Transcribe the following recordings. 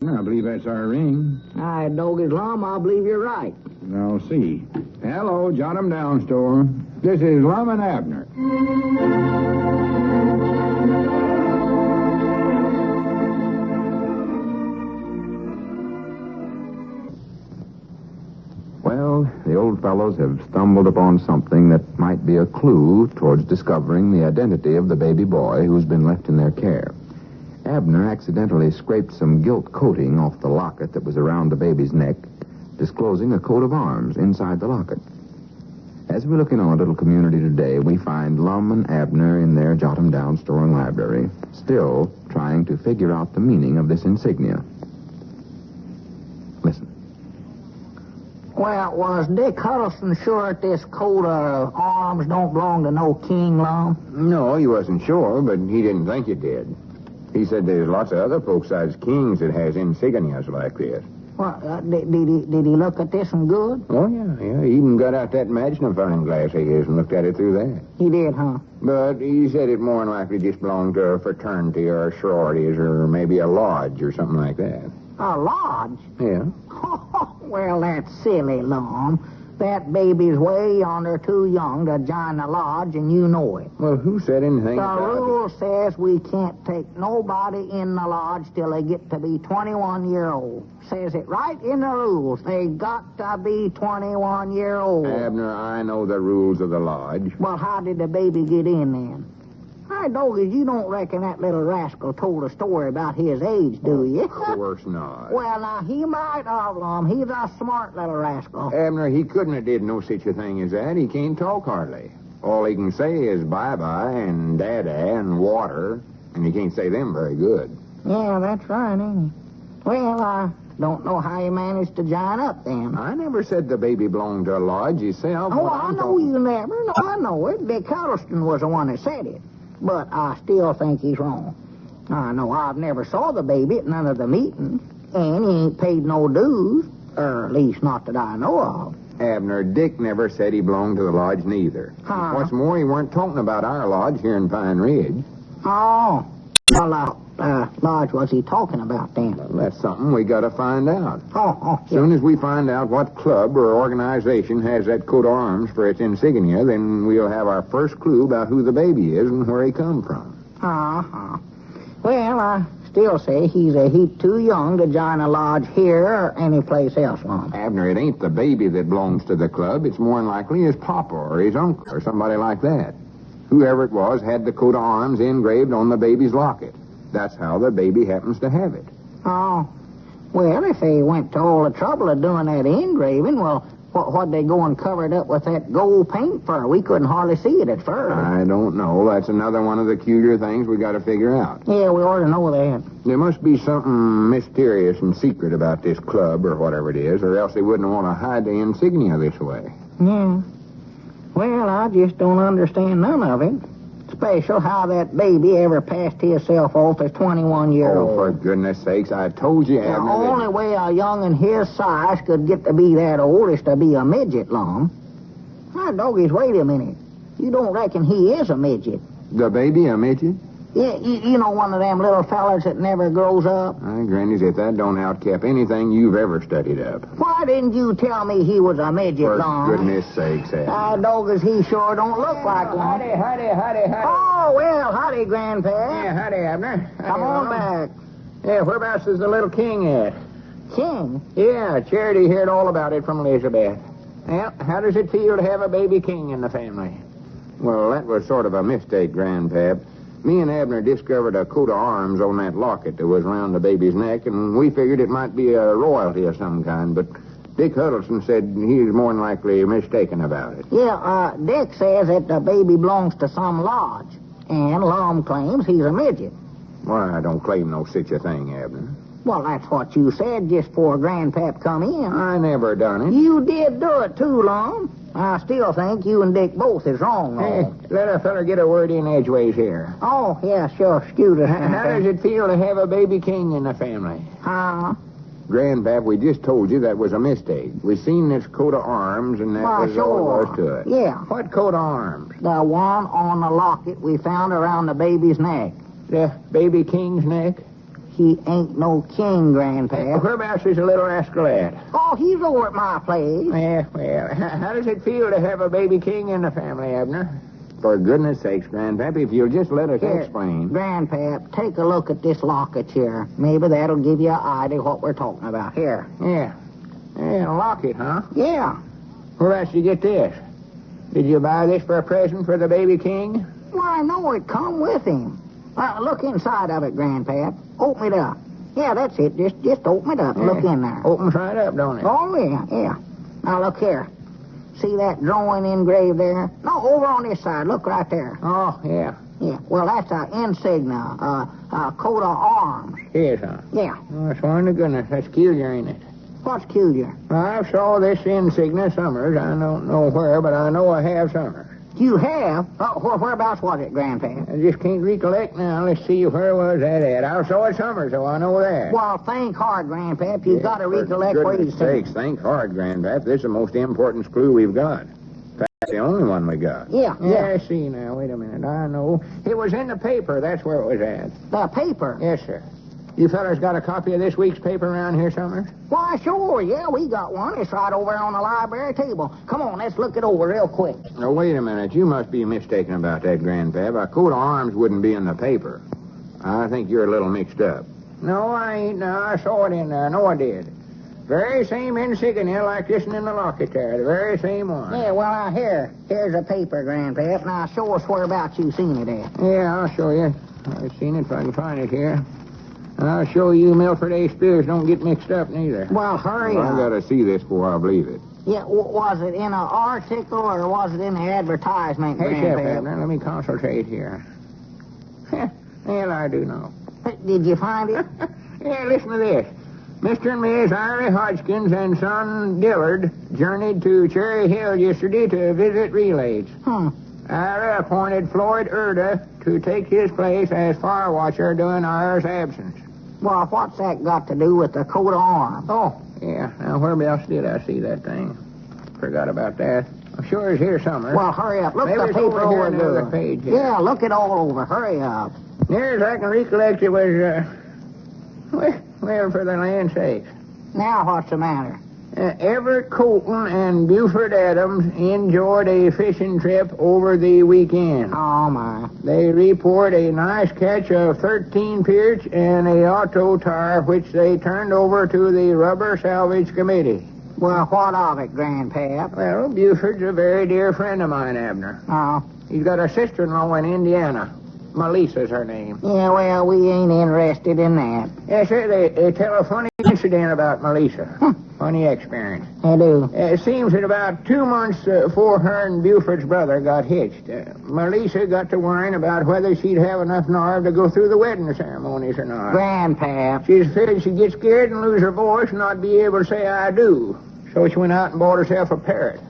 I believe that's our ring. I dog is Lum. I believe you're right. I'll see. Hello, jot 'em down, store. This is Lum and Abner. Well, the old fellows have stumbled upon something that might be a clue towards discovering the identity of the baby boy who's been left in their care. Abner accidentally scraped some gilt coating off the locket that was around the baby's neck, disclosing a coat of arms inside the locket. As we look in our little community today, we find Lum and Abner in their jot-em-down store and library, still trying to figure out the meaning of this insignia. Listen. Well, was Dick Huddleston sure that this coat of arms don't belong to no king, Lum? No, he wasn't sure, but he didn't think it did. He said there's lots of other folks besides kings that has insignias like this. Well, did he look at this one good? Oh, yeah. He even got out that magnifying glass of his and looked at it through that. He did, huh? But he said it more than likely just belonged to a fraternity or sororities or maybe a lodge or something like that. A lodge? Yeah. Well, that's silly, Lum. That baby's way yonder too young to join the lodge, and you know it. Well, who said anything The about rule says we can't take nobody in the lodge till they get to be 21 year old. Says it right in the rules. They got to be 21 year old. Abner, I know the rules of the lodge. Well, how did the baby get in then? Hey, Doggies, you don't reckon that little rascal told a story about his age, do you? Of course not. Well, now, he might have, Lum. He's a smart little rascal. Abner, he couldn't have did no such a thing as that. He can't talk hardly. All he can say is bye-bye and dada and water, and he can't say them very good. Yeah, that's right, ain't he? Well, I don't know how he managed to join up then. I never said the baby belonged to a lodge yourself. Oh, I know you never. No, I know it. Dick Huddleston was the one that said it. But I still think he's wrong. I know I've never saw the baby at none of the meetings, and he ain't paid no dues, or at least not that I know of. Abner, Dick never said he belonged to the lodge neither. Huh? What's more, he weren't talking about our lodge here in Pine Ridge. Oh, well, lodge was he talking about then? Well, that's something we got to find out. Oh, As soon as we find out what club or organization has that coat of arms for its insignia, then we'll have our first clue about who the baby is and where he come from. Uh-huh. Well, I still say he's a heap too young to join a lodge here or any place else, Lum. Abner, it ain't the baby that belongs to the club. It's more than likely his papa or his uncle or somebody like that. Whoever it was had the coat of arms engraved on the baby's locket. That's how the baby happens to have it. Oh. Well, if they went to all the trouble of doing that engraving, well, what'd they go and cover it up with that gold paint for? We couldn't hardly see it at first. I don't know. That's another one of the cuter things we got to figure out. Yeah, we ought to know that. There must be something mysterious and secret about this club or whatever it is, or else they wouldn't want to hide the insignia this way. Yeah. Well, I just don't understand none of it. Special how that baby ever passed himself off as 21-year-old. Oh, for goodness sakes, I told you, The Abner. only way a young'un his size could get to be that old is to be a midget, Lum. Now, Doggies, wait a minute. You don't reckon he is a midget? The baby a midget? Yeah, you know one of them little fellers that never grows up? Granny's, if that don't outcap anything you've ever studied up. Why didn't you tell me he was a midget, For Lum? goodness sakes, Abner. Doggies, he sure don't look like one. Howdy. Oh, well, howdy, Grandpa. Yeah, howdy, Abner. Come on back. Yeah, whereabouts is the little king at? King? Yeah, Charity heard all about it from Elizabeth. Well, how does it feel to have a baby king in the family? Well, that was sort of a mistake, Grandpap. Me and Abner discovered a coat of arms on that locket that was around the baby's neck, and we figured it might be a royalty of some kind, but Dick Huddleston said he was more than likely mistaken about it. Yeah, Dick says that the baby belongs to some lodge, and Lum claims he's a midget. Well, I don't claim no such a thing, Abner. Well, that's what you said just before Grandpap come in. I never done it. You did do it, too, Lum. I still think you and Dick both is wrong, though. Hey, let a feller get a word in edgeways here. Oh, yeah, sure. Excuse us. How does it feel to have a baby king in the family? Grandpap, we just told you that was a mistake. We seen this coat of arms, and that was all there was to it. Yeah. What coat of arms? The one on the locket we found around the baby's neck. The baby king's neck? He ain't no king, Grandpa. Whereabouts is the little rascal at? Oh, he's over at my place. Yeah, well, how does it feel to have a baby king in the family, Abner? For goodness sakes, Grandpappy, if you'll just let us explain. Grandpa, take a look at this locket here. Maybe that'll give you an idea what we're talking about. Here. Yeah. Yeah, locket, huh? Yeah. Where else did you get this? Did you buy this for a present for the baby king? Why, no, it come with him. Look inside of it, Grandpa. Open it up. Yeah, that's it. Just open it up and look in there. Opens right up, don't it? Oh, yeah. Now, look here. See that drawing engraved there? No, over on this side. Look right there. Oh, yeah. Yeah, well, that's an insignia, a coat of arms. Yes, huh? Yeah. Oh, sworn to goodness, that's peculiar, ain't it? What's peculiar? I saw this insignia summers. I don't know where, but I know I have summers. You have? Whereabouts was it, Grandpa? I just can't recollect now. Let's see, where was that at? I saw it summers, so I know that. Well, think hard, Grandpa. If you've got to recollect where you sakes, think hard, Grandpap. This is the most important clue we've got. In fact, the only one we got. Yeah. I see now. Wait a minute. I know. It was in the paper. That's where it was at. The paper? Yes, sir. You fellas got a copy of this week's paper around here somewhere? Why, sure. Yeah, we got one. It's right over on the library table. Come on, let's look it over real quick. Now, wait a minute. You must be mistaken about that, Grandpap. A coat of arms wouldn't be in the paper. I think you're a little mixed up. No, I ain't. No, I saw it in there. No, I did. Very same insignia like this one in the locket there. The very same one. Yeah, well, now, here's a paper, Grandpa. Now, show us whereabouts you seen it at. Yeah, I'll show you. I've seen it if I can find it here. I'll show you Milford A. Spears don't get mixed up, neither. Well, hurry up. I've got to see this before I believe it. Yeah, was it in an article or was it in the advertisement, Hey, Grandpa? Chef Abner, let me concentrate here. Well, I do know. Did you find it? Yeah, listen to this. Mr. and Miss Irie Hodgkins and son Dillard journeyed to Cherry Hill yesterday to visit relays. Ira appointed Floyd Erda to take his place as fire watcher during Ira's absence. Well, what's that got to do with the coat of arms? Oh, yeah. Now, whereabouts did I see that thing? Forgot about that. I'm sure it's here somewhere. Well, hurry up. Look Maybe the it's paper over here over on the there. other page here. Yeah, look it all over. Hurry up. Near as I can recollect, it was, well, for the land's sakes. Now what's the matter? Everett Colton and Buford Adams enjoyed a fishing trip over the weekend. Oh, my. They report a nice catch of 13 perch and a auto tire, which they turned over to the Rubber Salvage Committee. Well, what of it, Grandpa? Well, Buford's a very dear friend of mine, Abner. Oh. He's got a sister-in-law in Indiana. Melissa's her name. Yeah, well, we ain't interested in that. Yes, sir, they tell a funny incident about Melissa. Funny experience. I do. It seems that about 2 months before her and Buford's brother got hitched, Melissa got to worrying about whether she'd have enough nerve to go through the wedding ceremonies or not. Grandpa. She's afraid she'd get scared and lose her voice and not be able to say I do. So she went out and bought herself a parrot.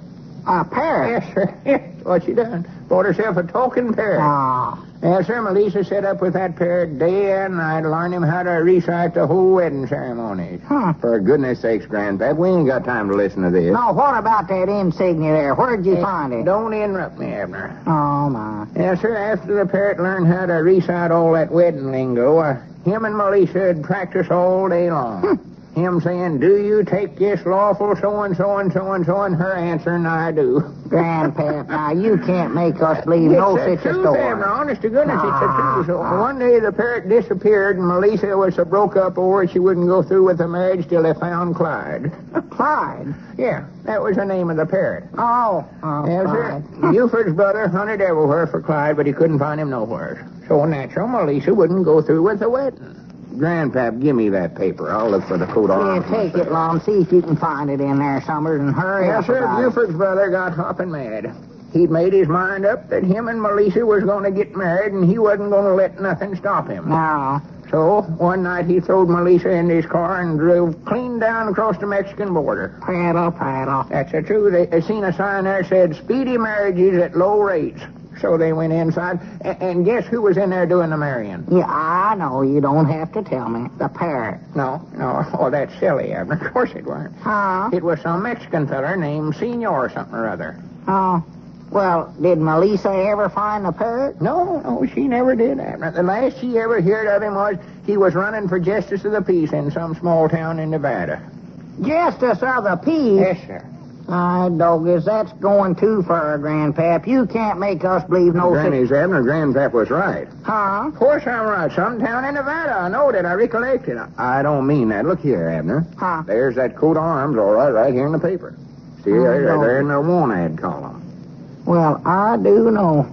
A parrot? Yes, sir. That's what she done. Bought herself a talking parrot. Oh. Yes, sir. Melissa set up with that parrot day and night to learn him how to recite the whole wedding ceremonies. For goodness sakes, Grandpap, we ain't got time to listen to this. No, what about that insignia there? Where'd you find it? Don't interrupt me, Abner. Oh, my. Yes, sir. After the parrot learned how to recite all that wedding lingo, him and Melissa had practiced all day long. Him saying, do you take this lawful so-and-so and so-and-so, and her answering, I do. Grandpa, now you can't make us believe no such a story. Abner, honest to goodness, it's the truth. So one day the parrot disappeared, and Melissa was so broke up over it she wouldn't go through with the marriage till they found Clyde. Clyde? Yeah, that was the name of the parrot. Oh, yes, Clyde. sir. Buford's brother hunted everywhere for Clyde, but he couldn't find him nowhere. So natural, Melissa wouldn't go through with the wedding. Grandpap, give me that paper. I'll look for the coat of arms. Yeah, take it, Lum. See if you can find it in there, Summers, and hurry up. Yes, sir. about it. Buford's brother got hopping mad. He'd made his mind up that him and Melissa was going to get married, and he wasn't going to let nothing stop him. No. So, one night he throwed Melissa in his car and drove clean down across the Mexican border. Prattle, prattle. That's the truth. They seen a sign there that said, speedy marriages at low rates. So they went inside, and guess who was in there doing the marrying? Yeah, I know. You don't have to tell me. The parrot. No. Oh, that's silly, Abner. Of course it weren't. Huh? It was some Mexican feller named Senor or something or other. Oh. Well, did Melissa ever find the parrot? No, she never did, Abner. The last she ever heard of him was he was running for justice of the peace in some small town in Nevada. Justice of the peace? Yes, sir. Doggies, that's going too far, Grandpap. You can't make us believe no... Granny's Abner, Grandpap was right. Huh? Of course I'm right. Some town in Nevada. I know that. I recollect it. I don't mean that. Look here, Abner. Huh? There's that coat of arms, all right here in the paper. See, they're in the want-ad column. Well, I do know.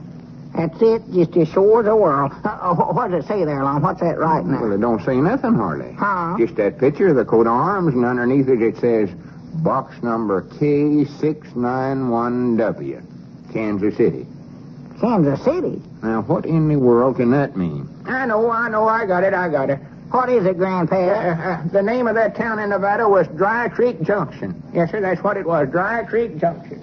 That's it, just as sure as the world. What does it say there, Lum? What's that writing there? Well, it don't say nothing, hardly. Huh? Just that picture of the coat of arms, and underneath it says, box number K691W, Kansas City. Kansas City? Now, what in the world can that mean? I know, I got it. What is it, Grandpa? The name of that town in Nevada was Dry Creek Junction. Yes, sir, that's what it was, Dry Creek Junction.